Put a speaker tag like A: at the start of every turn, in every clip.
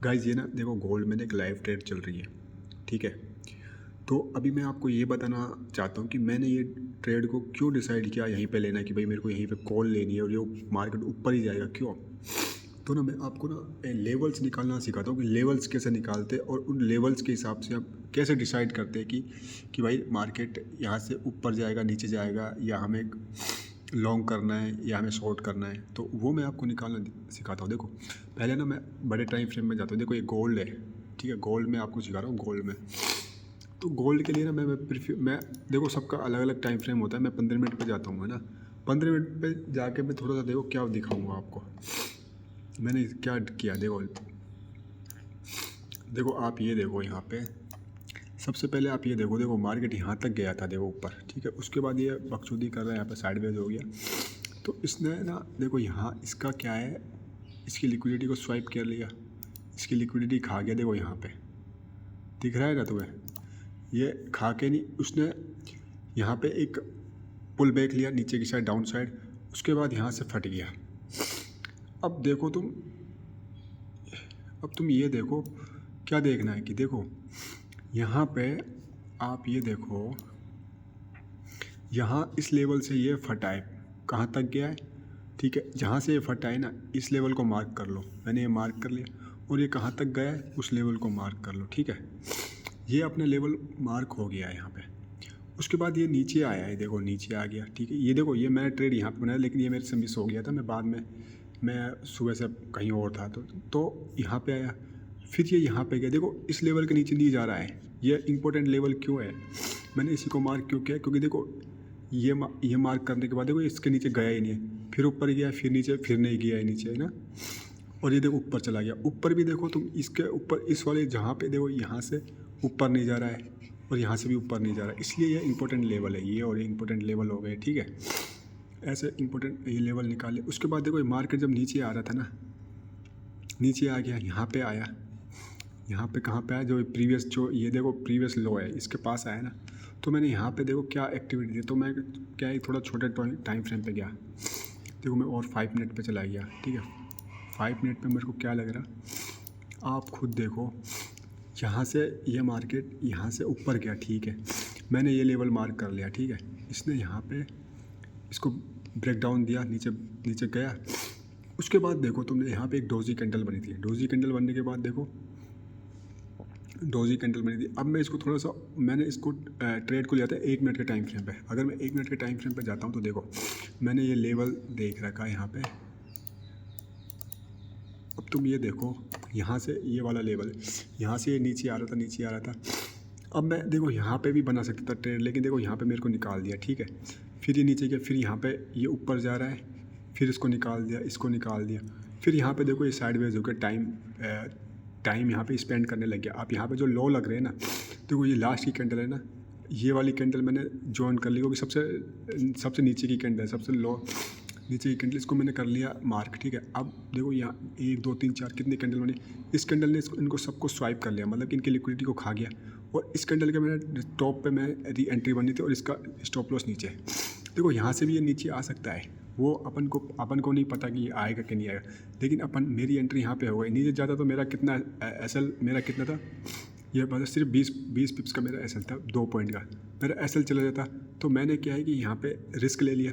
A: Guys ये ना देखो गोल्ड में ना एक लाइव ट्रेड चल रही है, ठीक है। तो अभी मैं आपको ये बताना चाहता हूँ कि मैंने ये ट्रेड को क्यों डिसाइड किया यहीं पे लेना है कि भाई मेरे को यहीं पे कॉल लेनी है और ये मार्केट ऊपर ही जाएगा क्यों। तो ना मैं आपको ना लेवल्स निकालना सिखाता हूँ कि लेवल्स कैसे निकालते हैं और उन लेवल्स के हिसाब से आप कैसे डिसाइड करते हैं कि भाई मार्केट यहाँ से ऊपर जाएगा नीचे जाएगा या हमें लॉन्ग करना है या हमें शॉर्ट करना है। तो वो मैं आपको निकालना सिखाता हूँ। देखो पहले ना मैं बड़े टाइम फ्रेम में जाता हूँ। देखो ये गोल्ड है, ठीक है। गोल्ड में आपको सिखा रहा हूँ गोल्ड में। तो गोल्ड के लिए ना मैं देखो सबका अलग अलग टाइम फ्रेम होता है। मैं 15 मिनट पे जाता हूँ, है ना। 15 मिनट पे जाके मैं थोड़ा सा देखो क्या दिखाऊंगा आपको मैंने क्या किया। देखो देखो आप ये देखो यहाँ पे सबसे पहले आप ये देखो, देखो मार्केट यहाँ तक गया था देखो ऊपर, ठीक है। उसके बाद ये बकचोदी कर रहा है, यहाँ पे साइडवेज हो गया। तो इसने ना देखो यहाँ इसका क्या है, इसकी लिक्विडिटी को स्वाइप कर लिया, इसकी लिक्विडिटी खा गया। देखो यहाँ पे दिख रहा है ना तुम्हें, ये खा के नहीं, उसने यहाँ पे एक पुल बैक लिया नीचे की साइड, डाउन साइड। उसके बाद यहाँ से फट गया। अब देखो तुम ये देखो क्या देखना है कि देखो यहाँ पे आप ये देखो यहाँ इस लेवल से ये फटा है, कहाँ तक गया है, ठीक है। जहाँ से ये फटा है ना इस लेवल को मार्क कर लो। मैंने ये मार्क कर लिया और ये कहाँ तक गया है उस लेवल को मार्क कर लो, ठीक है। ये अपना लेवल मार्क हो गया है यहाँ पे। उसके बाद ये नीचे आया है, देखो नीचे आ गया, ठीक है। ये देखो ये मैंने ट्रेड यहाँ पे बनाया लेकिन ये मेरे से मिस हो गया था। मैं बाद में मैं सुबह से कहीं और था तो यहाँ पे आया, फिर ये यहाँ पे गया। देखो इस लेवल के नीचे नहीं जा रहा है। ये इंपॉर्टेंट लेवल क्यों है, मैंने इसी को मार्क क्यों किया, क्योंकि देखो ये मार्क करने के बाद देखो इसके नीचे गया ही नहीं है, फिर ऊपर गया, फिर नीचे, फिर नहीं गया है नीचे, है ना। और ये देखो ऊपर चला गया। ऊपर भी देखो तुम इसके ऊपर इस वाले जहाँ पे देखो यहाँ से ऊपर नहीं जा रहा है और यहाँ से भी ऊपर नहीं जा रहा है, इसलिए ये इंपॉर्टेंट लेवल है। ये और ये इंपॉर्टेंट लेवल हो गए, ठीक है। ऐसे इंपॉर्टेंट ये लेवल निकाले। उसके बाद देखो मार्केट जब नीचे आ रहा था ना, नीचे आ गया, यहाँ पे आया, यहाँ पे कहाँ पे आया, जो प्रीवियस जो ये देखो प्रीवियस लो है इसके पास आया ना। तो मैंने यहाँ पे देखो क्या एक्टिविटी दी, तो मैं क्या है थोड़ा छोटे टाइम फ्रेम पे गया। देखो मैं और 5 मिनट पे चला गया, ठीक है। 5 मिनट पे मेरे को क्या लग रहा आप खुद देखो, यहाँ से ये मार्केट यहाँ से ऊपर गया, ठीक है। मैंने ये लेवल मार्क कर लिया, ठीक है। इसने यहाँ पे इसको ब्रेक डाउन दिया, नीचे नीचे गया। उसके बाद देखो तुमने यहाँ पे एक डोजी कैंडल बनी थी। डोजी कैंडल बनने के बाद देखो डोजी कैंडल बनी थी। अब मैं इसको थोड़ा सा मैंने इसको ट्रेड को लिया था 1 मिनट के टाइम फ्रेम पे। अगर मैं 1 मिनट के टाइम फ्रेम पे जाता हूँ तो देखो मैंने ये लेवल देख रखा है यहाँ पे। अब तुम ये देखो यहाँ से ये वाला लेवल, यहाँ से ये नीचे आ रहा था, नीचे आ रहा था। अब मैं देखो यहाँ पे भी बना सकता था ट्रेड, लेकिन देखो यहाँ पे मेरे को निकाल दिया, ठीक है। फिर ये नीचे गया, फिर यहाँ पे ये ऊपर जा रहा है, फिर इसको निकाल दिया, इसको निकाल दिया। फिर यहाँ पे देखो ये साइडवेज होकर टाइम यहाँ पे स्पेंड करने लग गया। आप यहाँ पे जो लो लग रहे हैं ना, देखो ये लास्ट की कैंडल है ना, ये वाली कैंडल मैंने ज्वाइन कर ली क्योंकि सबसे नीचे की कैंडल है, सबसे लो नीचे की कैंडल, इसको मैंने कर लिया मार्क, ठीक है। अब देखो यहाँ 1 2 3 4 कितनी कैंडल बनी। इस कैंडल ने इनको सबको स्वाइप कर लिया, मतलब कि इनकी लिक्विडिटी को खा गया। और इस कैंडल के मैंने टॉप पे मैं री एंट्री बनी थी और इसका स्टॉप लॉस नीचे है। देखो यहाँ से भी ये नीचे आ सकता है, वो अपन को नहीं पता कि ये आएगा कि नहीं आएगा, लेकिन मेरी एंट्री यहाँ पे हो गई। नीचे जाता तो मेरा कितना एसएल मेरा कितना था, ये मतलब सिर्फ 20 पिप्स का मेरा एसएल था, 2 पॉइंट का मेरा एसएल चला जाता। तो मैंने क्या है कि यहाँ पे रिस्क ले लिया।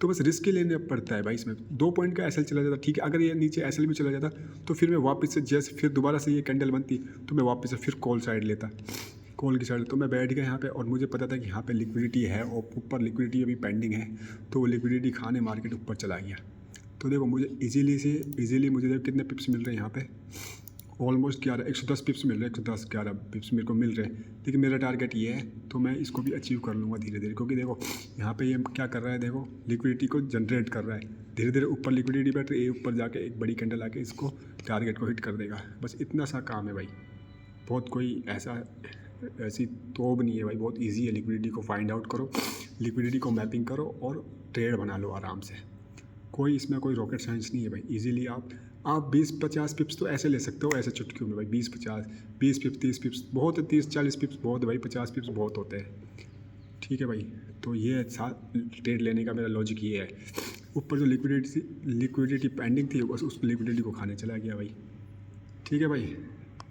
A: तो बस रिस्क ही लेना पड़ता है भाई इसमें। 2 पॉइंट का एसएल चला जाता, ठीक है। अगर ये नीचे एसएल भी चला जाता तो फिर मैं वापस से जैसे फिर दोबारा से ये कैंडल बनती तो मैं वापस से फिर कॉल साइड लेता, कॉल की साइड। तो मैं बैठ गया यहाँ पे और मुझे पता था कि यहाँ पे लिक्विडिटी है और ऊपर लिक्विडिटी अभी पेंडिंग है, तो वो लिक्विडिटी खाने मार्केट ऊपर चला गया। तो देखो मुझे इजीली मुझे देखो कितने पिप्स मिल रहे हैं यहाँ पे, ऑलमोस्ट 110 पिप्स मिल रहे हैं, 11 पिप्स मेरे को मिल रहे हैं। लेकिन मेरा टारगेट ये है तो मैं इसको भी अचीव कर लूँगा धीरे धीरे, क्योंकि देखो यहाँ पे ये क्या कर रहा है, देखो लिक्विडिटी को जनरेट कर रहा है धीरे धीरे। ऊपर लिक्विडिटी बैठ रही है, ऊपर जाके एक बड़ी कैंडल आके इसको टारगेट को हिट कर देगा। बस इतना सा काम है भाई, बहुत कोई ऐसी तोब नहीं है भाई, बहुत ईजी है। लिक्विडिटी को फाइंड आउट करो, लिक्विडिटी को मैपिंग करो और ट्रेड बना लो आराम से। कोई इसमें कोई रॉकेट साइंस नहीं है भाई। इजीली आप 20-50 पिप्स तो ऐसे ले सकते हो, ऐसे चुटकियों में भाई। 20 पिप्स 30 पिप्स बहुत है, 30-40 पिप्स बहुत है भाई, 50 पिप्स बहुत होते हैं, ठीक है भाई। तो ये ट्रेड लेने का मेरा लॉजिक ये है। ऊपर जो लिक्विडिटी पेंडिंग थी बस उस लिक्विडिटी को खाने चला गया भाई। ठीक है भाई।